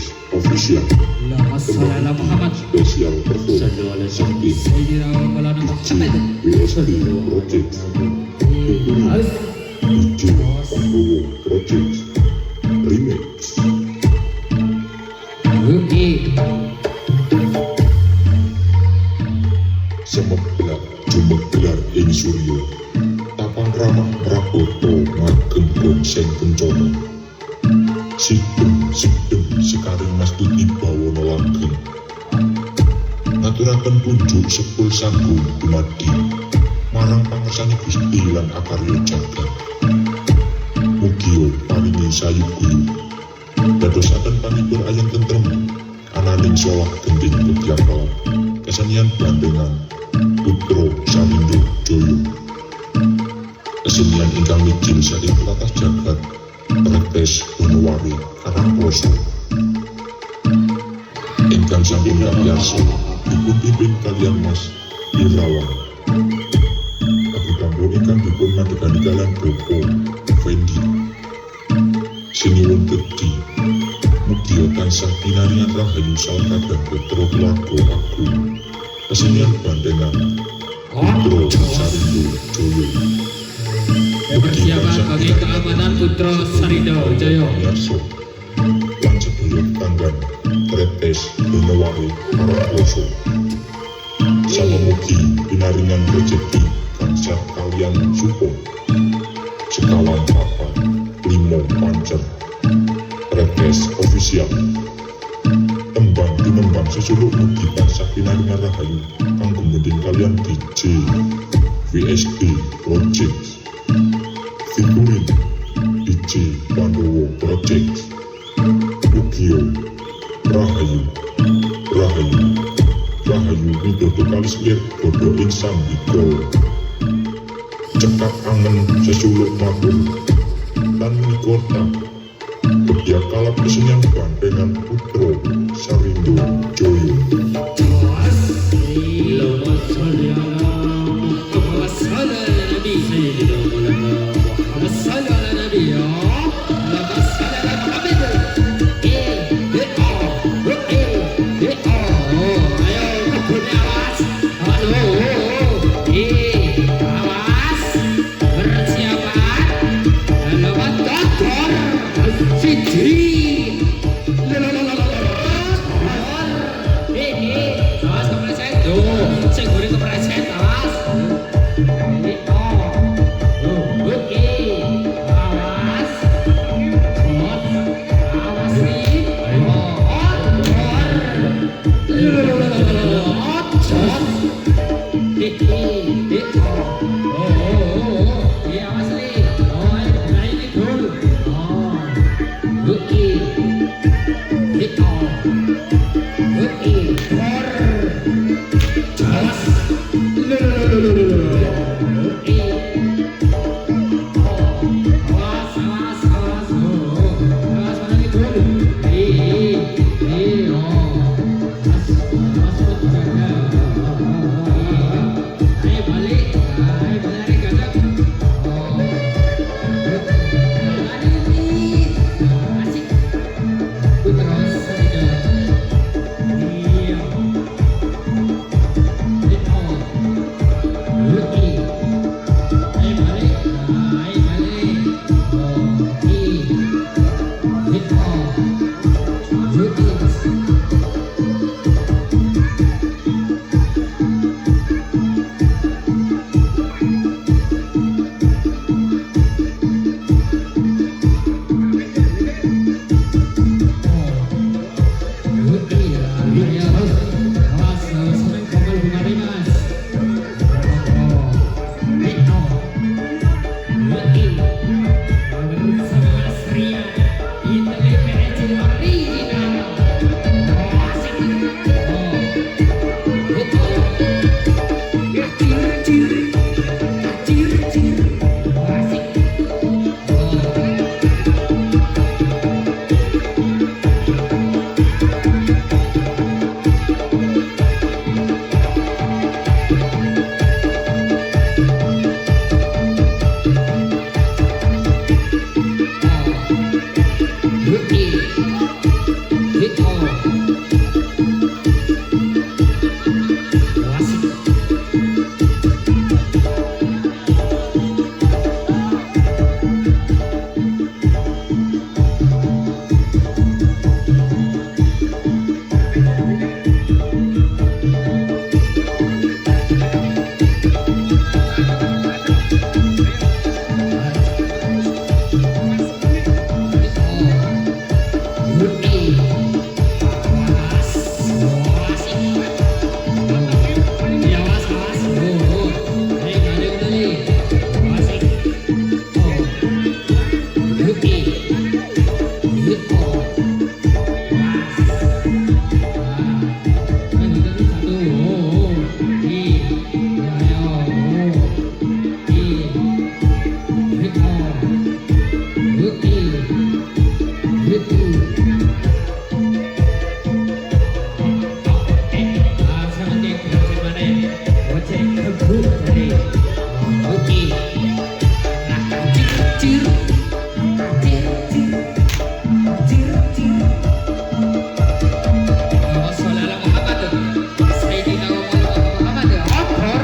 Retes Official Allahumma Muhammad Spesial Perform Sakti Sayyidina Maulana Muhammad WSP Project DJ Pandowo Project Remix Jumegelar ing Surya tapang ramah Praboto ngagem gongseng kencana sidem sekaring mastuti bawana langgeng ngaturaken kunjuk sepul sanggung dumadi marang pangersani Gusti lan akarya jagat mugi paringi sayu guru dadosaken panipun ayeng tentrem ananing solah gending kebyakalan kesenian bandengan Putra Sarindo Joyo kesenian ingkang mijil saking tlatah jagat Retes Bonowari Karangkoso ingkang sampun kapiyarsa dipunpimpin kaliyan Mas Irawan Abdambo ingkang dipun madhegani kaliyan Bopo Fendi Siniwun Gedhi mugi tansah pinaringan rahayu salkadan putra keluarga agung kesenian bandengan Putra Sarindo Joyo persiapan bagi keamanan Putra Sarindo Joyo Yarso lan sedulur tanggan Retes Bonowari Karangkoso sama mugi pinaringan rezeki gangsal kalian support sekawan papan limo pancer Retes Official tembang tinembang sesuluk mugi tansah pinaringan rahayu kang gumeding kalian DJ WSP Project featuring DJ Pandowo Project Ukio Rahayu Widodo Kalismir Dodo ing Sambiko cekap angen sesuluk mabur lan mikota kebyakalan kesenian bandengan Putra Sarindo Joyo itu. Seperti bagaimana ojek kebut dari oke. Cir cir cir cir cir. Wassalamualaikum Muhammad. Sayyidina Muhammad. Akbar.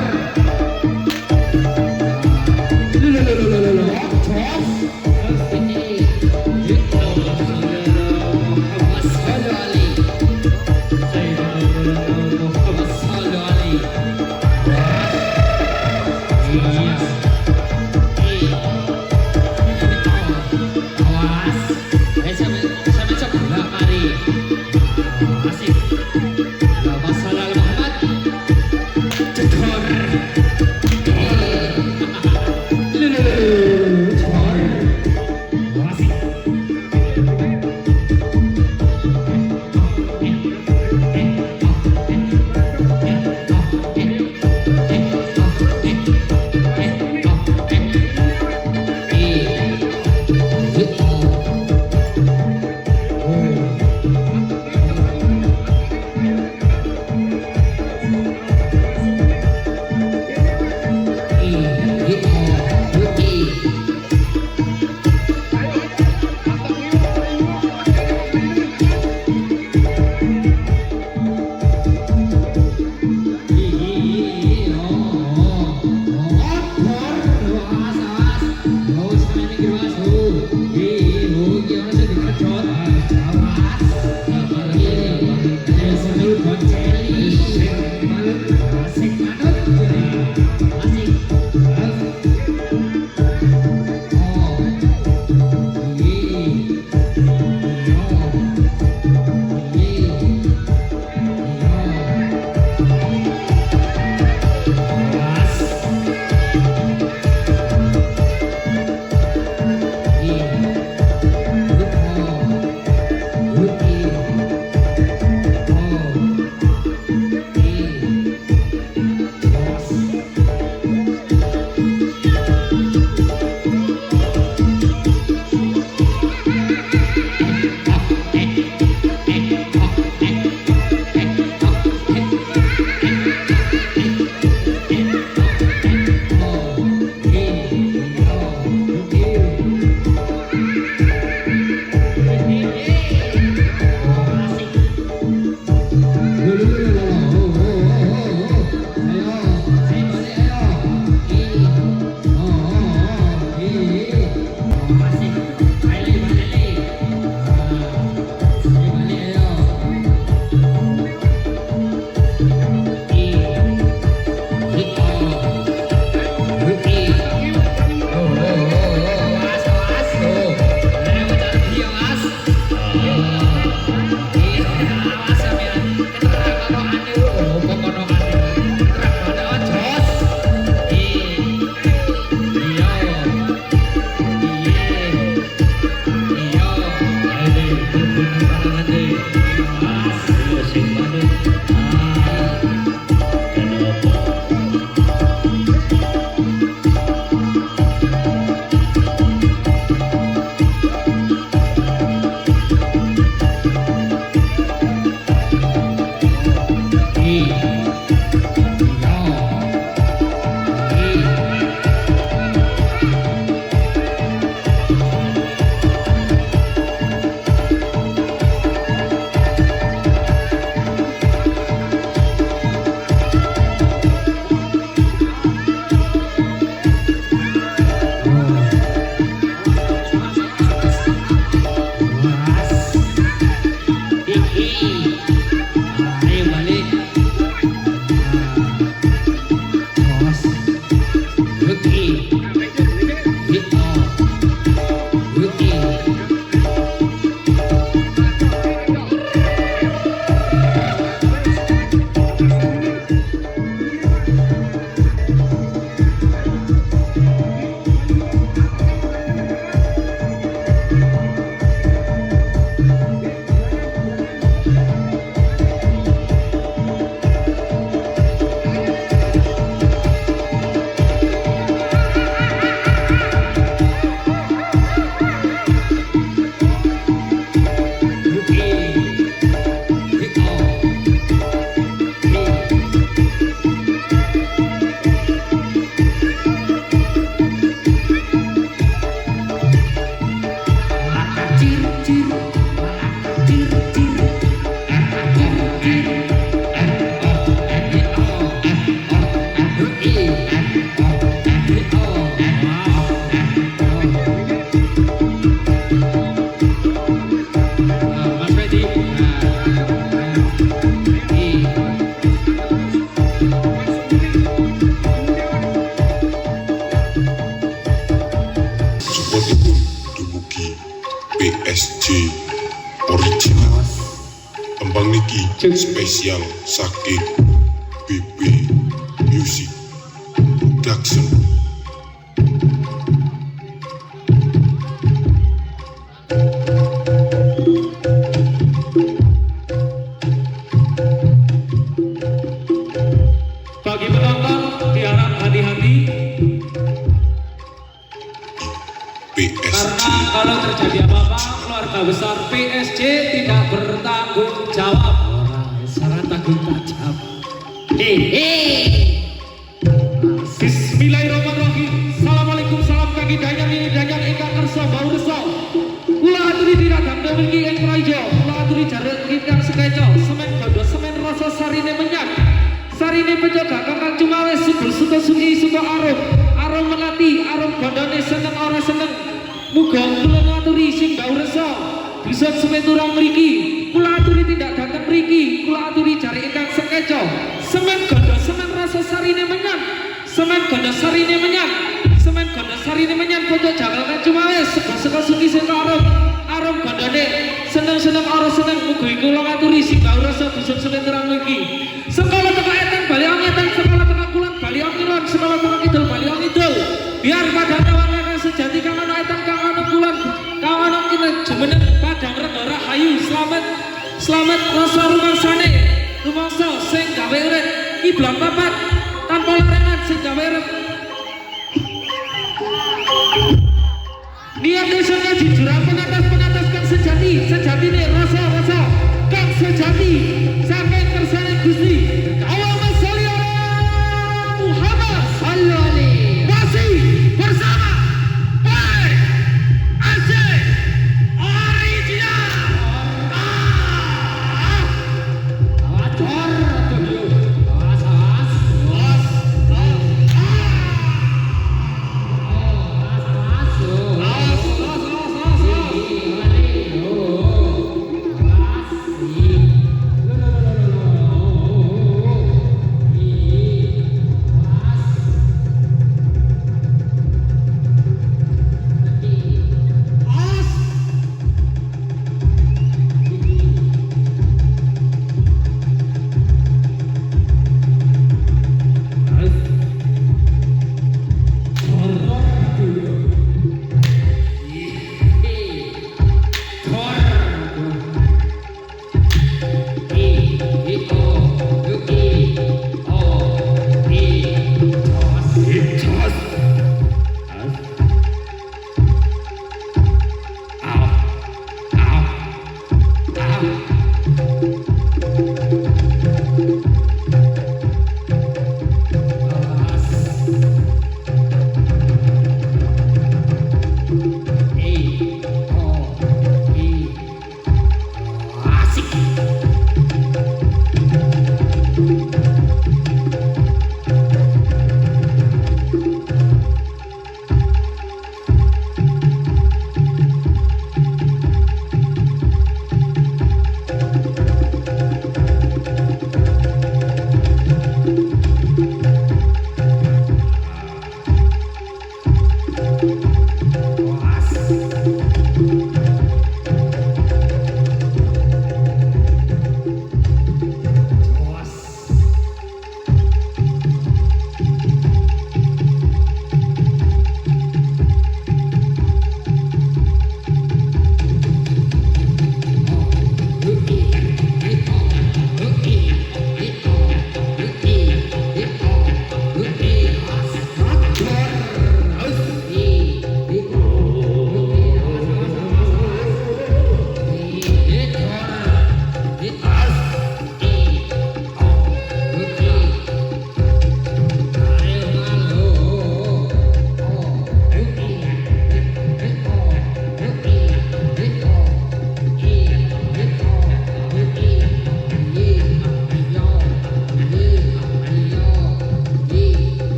original. Tembang niki spesial saking BB Music Production. Bagi penonton diharap hati-hati PSG karena kalau terjadi apa-apa keluarga besar PSG tidak bertanggung jawab. Sangat tanggung jawab. Bismillahirrahmanirrahim. Assalamualaikum, salam kaki danyang ini danyang ingkang kersa bau resa. Kula aturi diradang mriki ing praja. Kula aturi jarak ingkang sekeca. Semen bondo semen rasa sarine menyat. Sarine penjaga kakang cumawes subul suka suki suka arum. Arum melati, arum bondone seneng ora seneng. Muga kula ngaturi sing bau resa. Bisa semeturang mriki. Kula aturi tindak dateng mriki. Kula aturi jarak ingkang sekeca. Semen bondo semen rasa sarine menyat. Semen gondo sarine menyang, semen gondo sarine menyang pojok jangan cumawes sego suki sing arum arum gondone seneng ora seneng mugi kula ngaturi sing gak rasa dusun semen terang iki sekolah teka etan bali etan sekolah teka kulon bali ngilon sekolah teka kidul bali ngidul biar padang kawan sejati kang ana etan kang ana kulon kang ana kene jumeneng padang rega rahayu selamat rasa rumangsane rumangsa sing gawe urip iki blang papat tanpa larangan sing gawe urip niat desanya jujurang penatas kang sejati nih rasa kang sejati sampai kersane Gusti Allahumma sholli ala Muhammad sallallahu alaihi masih bersama Pai Aceh original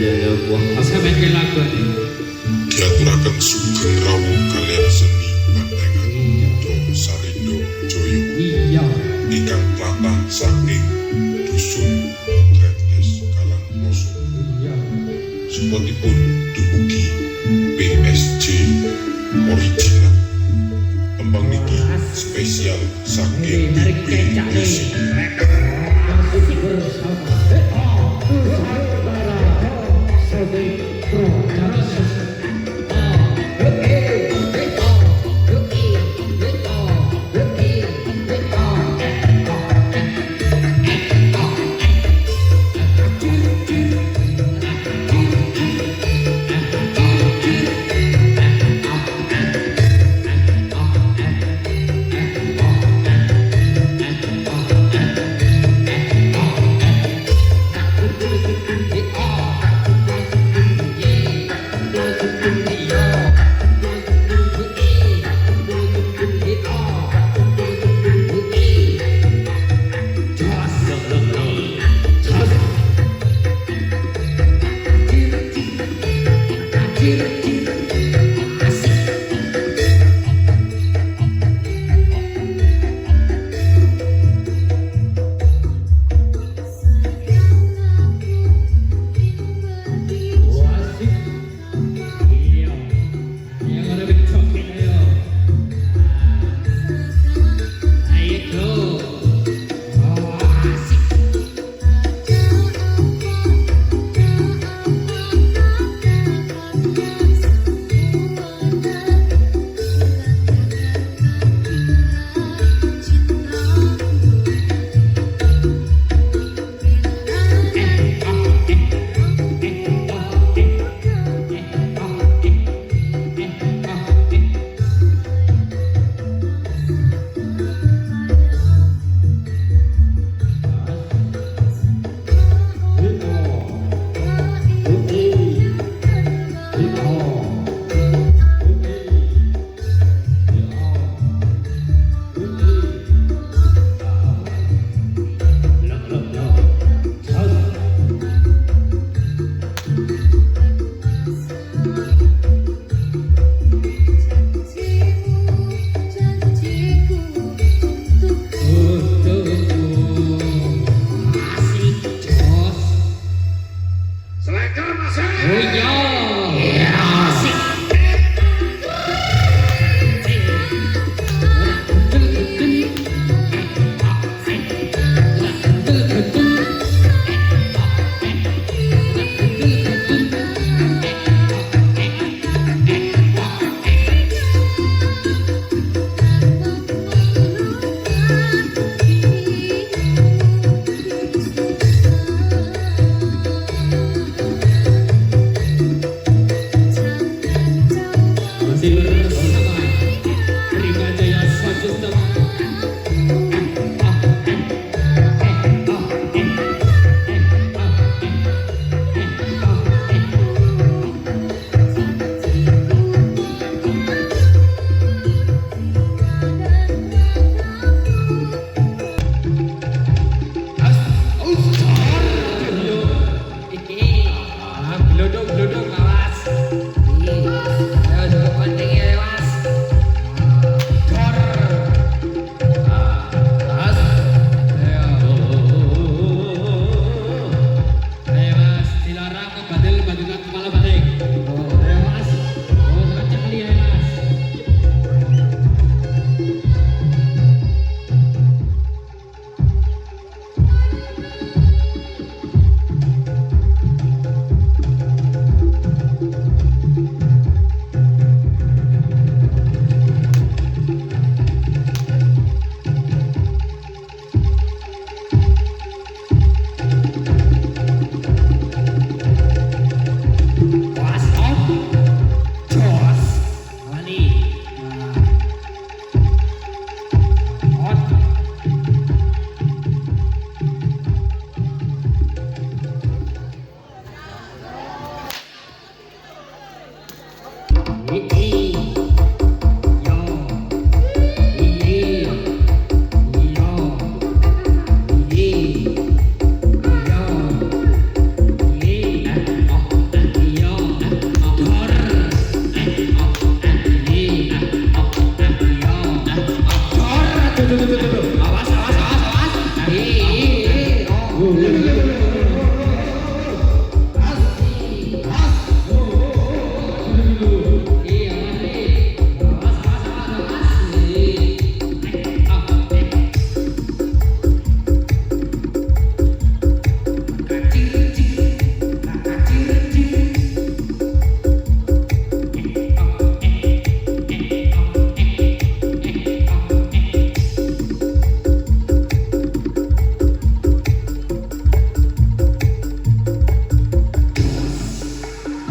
Sampeyan ke lagu nih. diaturaken sugeng rawuh kalian seni bandengan Putra Sarindo Joyo Iya. ingkang tlatah saking dusun Tretes Kalangkoso Iya. supratipun dumugi PSG original tembang niki spesial saking Narik BP kecak nih. Music. Masih bersama. Saudara Sobi Pro Jaros.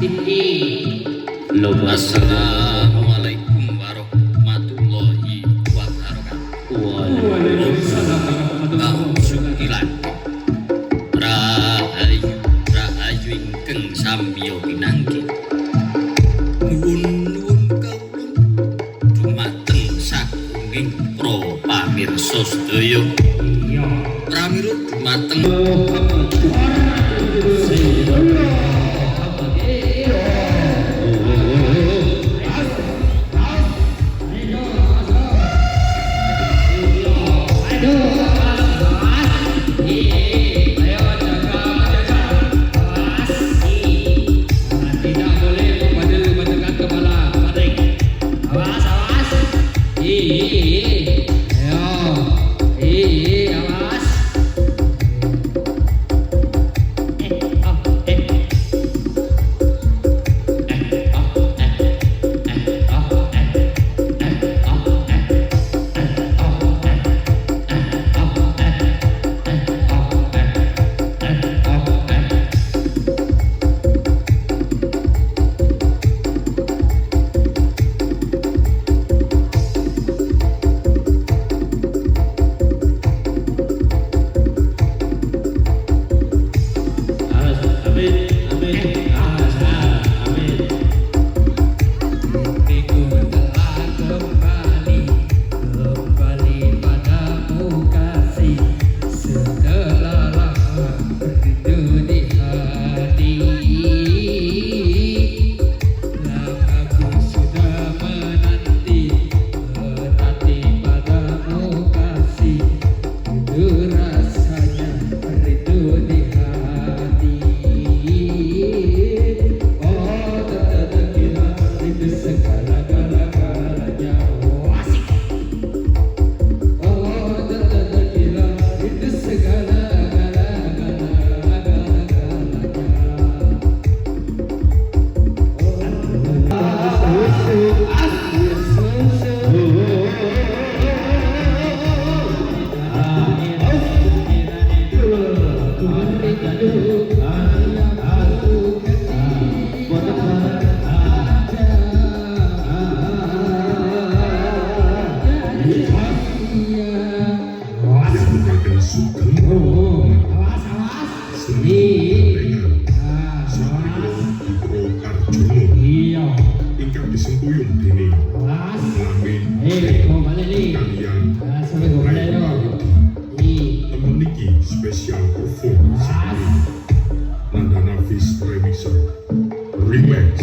Assalamualaikum warahmatullahi wabarakatuh. Waalaikumsalam warahmatullahi Sukilan Rahayu Rahayu ingkang samya pinanggih. Nuwun kawula dumateng sagunging pra pamirsa sedaya. Iya. Pramila dumateng Tidak boleh membadil-badilkan kepala. Baring. Awas, awas. Ayo. Awas. Special performance Nandana Fist Remixer Remix.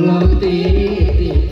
kula titip